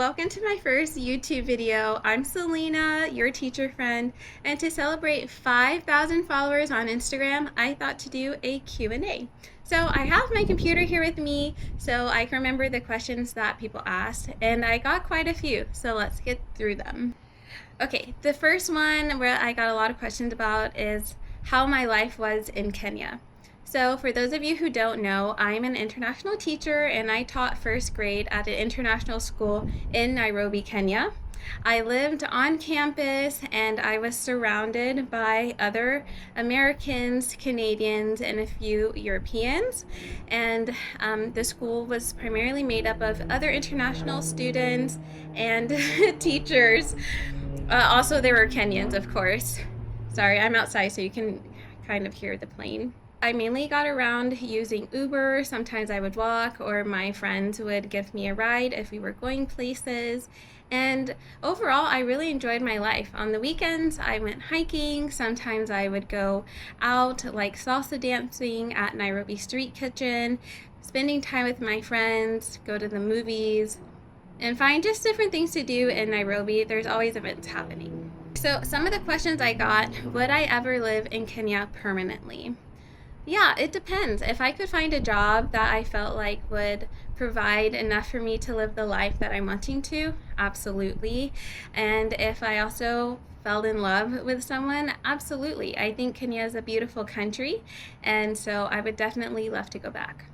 welcome to my first YouTube video. I'm Selena, your teacher friend, and to celebrate 5,000 followers on Instagram, I thought to do a Q&A. So I have my computer here with me so I can remember the questions that people asked, and I got quite a few, so let's get through them. Okay, the first one where I got a lot of questions about is how my life was in Kenya. So for those of you who don't know, I'm an international teacher and I taught first grade at an international school in Nairobi, Kenya. I lived on campus and I was surrounded by other Americans, Canadians, and a few Europeans. And the school was primarily made up of other international students and teachers. Also, there were Kenyans, of course. Sorry, I'm outside so you can kind of hear the plane. I mainly got around using Uber. Sometimes I would walk, or my friends would give me a ride if we were going places. And overall, I really enjoyed my life. On the weekends, I went hiking. Sometimes I would go out, like salsa dancing at Nairobi Street Kitchen, spending time with my friends, go to the movies, and find just different things to do in Nairobi. There's always events happening. So some of the questions I got, would I ever live in Kenya permanently? Yeah, it depends. If I could find a job that I felt like would provide enough for me to live the life that I'm wanting to, absolutely. And if I also fell in love with someone, absolutely. I think Kenya is a beautiful country, and so I would definitely love to go back.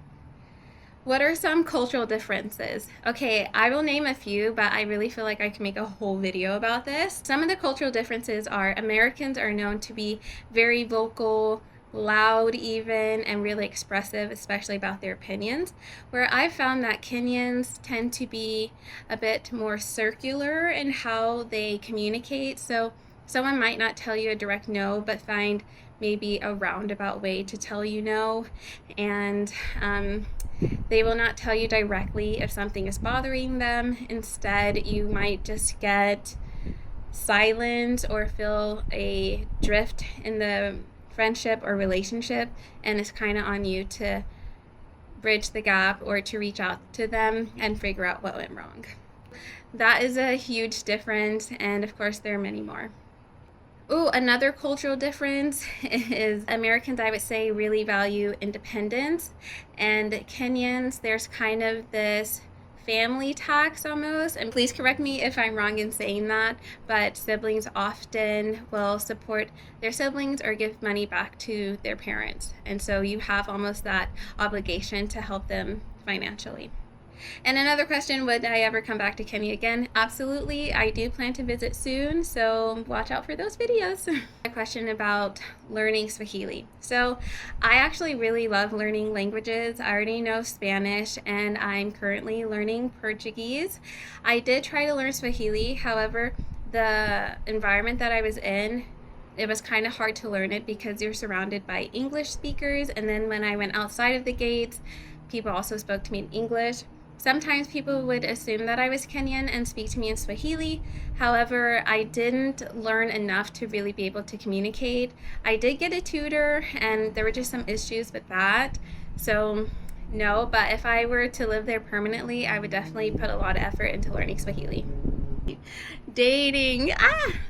What are some cultural differences? Okay, I will name a few, but I really feel like I can make a whole video about this. Some of the cultural differences are Americans are known to be very vocal, loud even, and really expressive, especially about their opinions, where I've found that Kenyans tend to be a bit more circular in how they communicate. So someone might not tell you a direct no, but find maybe a roundabout way to tell you no, and they will not tell you directly if something is bothering them. Instead, you might just get silence or feel a drift in the friendship or relationship, and it's kind of on you to bridge the gap or to reach out to them and figure out what went wrong. That is a huge difference, and of course there are many more. Oh, another cultural difference is Americans, I would say, really value independence, and Kenyans, there's kind of this family tax almost, and please correct me if I'm wrong in saying that, but siblings often will support their siblings or give money back to their parents, and so you have almost that obligation to help them financially. And another question, would I ever come back to Kenya again? Absolutely. I do plan to visit soon, so watch out for those videos. A question about learning Swahili. So I actually really love learning languages. I already know Spanish and I'm currently learning Portuguese. I did try to learn Swahili, however, the environment that I was in, it was kind of hard to learn it because you're surrounded by English speakers, and then when I went outside of the gates, people also spoke to me in English. Sometimes people would assume that I was Kenyan and speak to me in Swahili. However, I didn't learn enough to really be able to communicate. I did get a tutor and there were just some issues with that. So no, but if I were to live there permanently, I would definitely put a lot of effort into learning Swahili. Dating.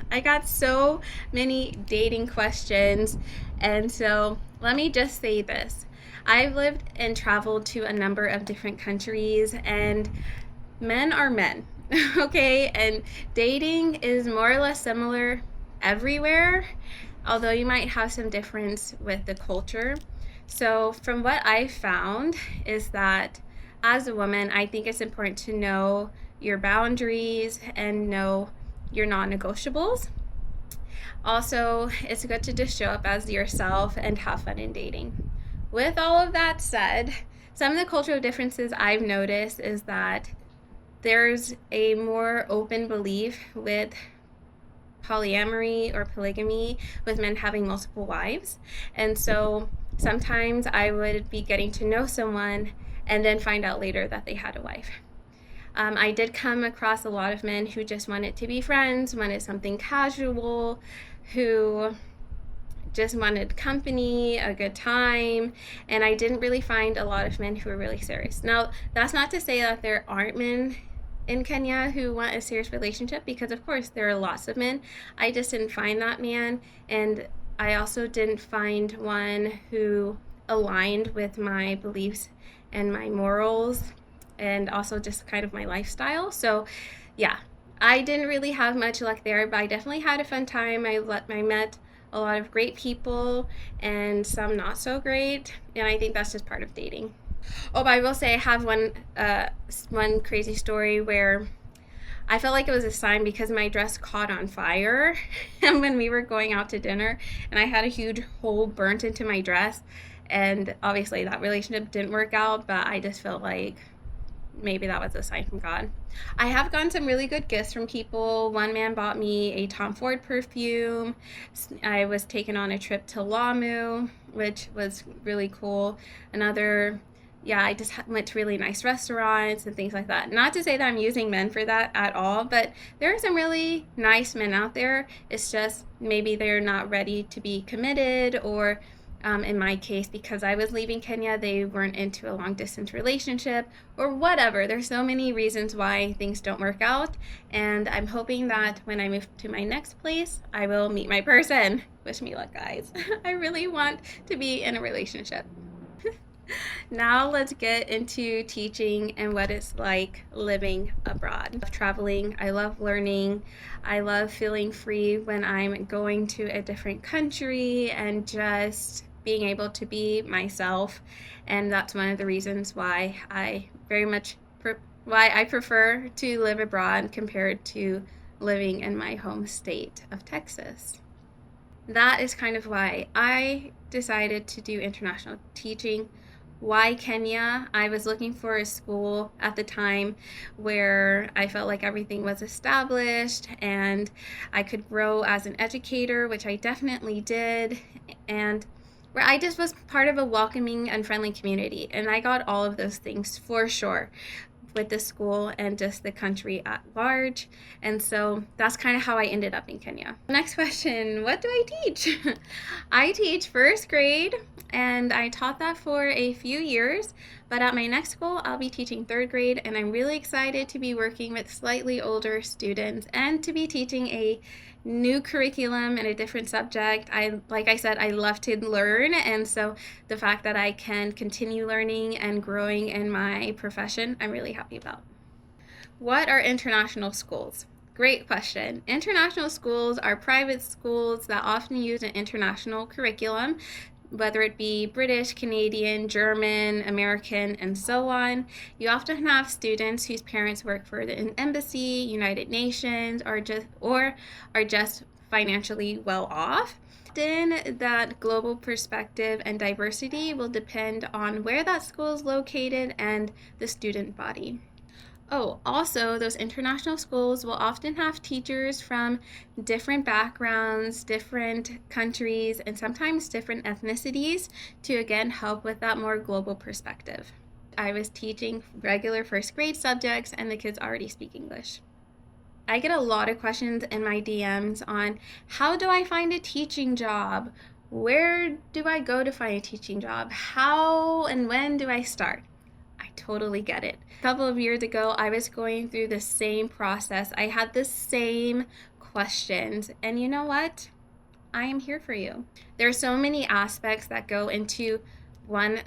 I got so many dating questions. And so let me just say this. I've lived and traveled to a number of different countries, and men are men, okay? And dating is more or less similar everywhere, although you might have some difference with the culture. So from what I found is that as a woman, I think it's important to know your boundaries and know your non-negotiables. Also, it's good to just show up as yourself and have fun in dating. With all of that said, some of the cultural differences I've noticed is that there's a more open belief with polyamory or polygamy, with men having multiple wives. And so sometimes I would be getting to know someone and then find out later that they had a wife. I did come across a lot of men who just wanted to be friends, wanted something casual, who just wanted company, a good time, and I didn't really find a lot of men who were really serious. Now, that's not to say that there aren't men in Kenya who want a serious relationship, because of course there are lots of men. I just didn't find that man, and I also didn't find one who aligned with my beliefs and my morals and also just kind of my lifestyle. So yeah, I didn't really have much luck there, but I definitely had a fun time. I met a lot of great people and some not so great, and I think that's just part of dating. Oh, but I will say I have one crazy story where I felt like it was a sign because my dress caught on fire and when we were going out to dinner, and I had a huge hole burnt into my dress, and obviously that relationship didn't work out, but I just felt like maybe that was a sign from God. I have gotten some really good gifts from people. One man bought me a Tom Ford perfume. I was taken on a trip to Lamu, which was really cool. Another, yeah, I just went to really nice restaurants and things like that. Not to say that I'm using men for that at all, but there are some really nice men out there. It's just maybe they're not ready to be committed, or in my case, because I was leaving Kenya, they weren't into a long distance relationship or whatever. There's so many reasons why things don't work out, and I'm hoping that when I move to my next place, I will meet my person. Wish me luck, guys. I really want to be in a relationship. Now let's get into teaching and what it's like living abroad. I love traveling, I love learning, I love feeling free when I'm going to a different country and just being able to be myself. And that's one of the reasons why I prefer to live abroad compared to living in my home state of Texas. That is kind of why I decided to do international teaching. Why Kenya? I was looking for a school at the time where I felt like everything was established and I could grow as an educator, which I definitely did, and where I just was part of a welcoming and friendly community. And I got all of those things for sure with the school and just the country at large. And so that's kind of how I ended up in Kenya. Next question, what do I teach? I teach first grade, and I taught that for a few years, but at my next school I'll be teaching third grade, and I'm really excited to be working with slightly older students and to be teaching a new curriculum and a different subject. Like I said, I love to learn, and so the fact that I can continue learning and growing in my profession, I'm really happy about. What are international schools? Great question. International schools are private schools that often use an international curriculum, whether it be British, Canadian, German, American, and so on. You often have students whose parents work for an embassy, United Nations, or are just financially well off. Often that global perspective and diversity will depend on where that school is located and the student body. Oh, also, those international schools will often have teachers from different backgrounds, different countries, and sometimes different ethnicities to again help with that more global perspective. I was teaching regular first grade subjects, and the kids already speak English. I get a lot of questions in my DMs on how do I find a teaching job? Where do I go to find a teaching job? How and when do I start? I totally get it. A couple of years ago, I was going through the same process. I had the same questions, and you know what? I am here for you. There are so many aspects that go into one,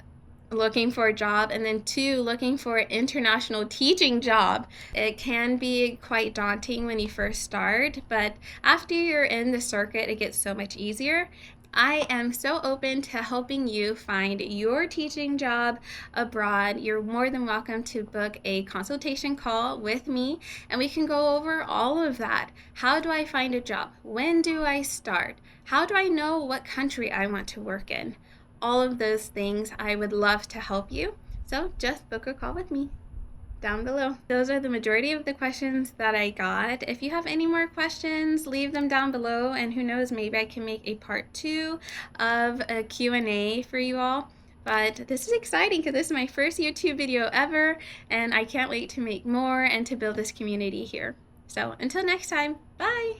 looking for a job, and then two, looking for an international teaching job. It can be quite daunting when you first start, but after you're in the circuit, it gets so much easier. I am so open to helping you find your teaching job abroad. You're more than welcome to book a consultation call with me, and we can go over all of that. How do I find a job? When do I start? How do I know what country I want to work in? All of those things, I would love to help you. So just book a call with me down below. Those are the majority of the questions that I got. If you have any more questions, leave them down below, and who knows, maybe I can make a part 2 of a Q&A for you all. But this is exciting because this is my first YouTube video ever, and I can't wait to make more and to build this community here. So until next time, bye!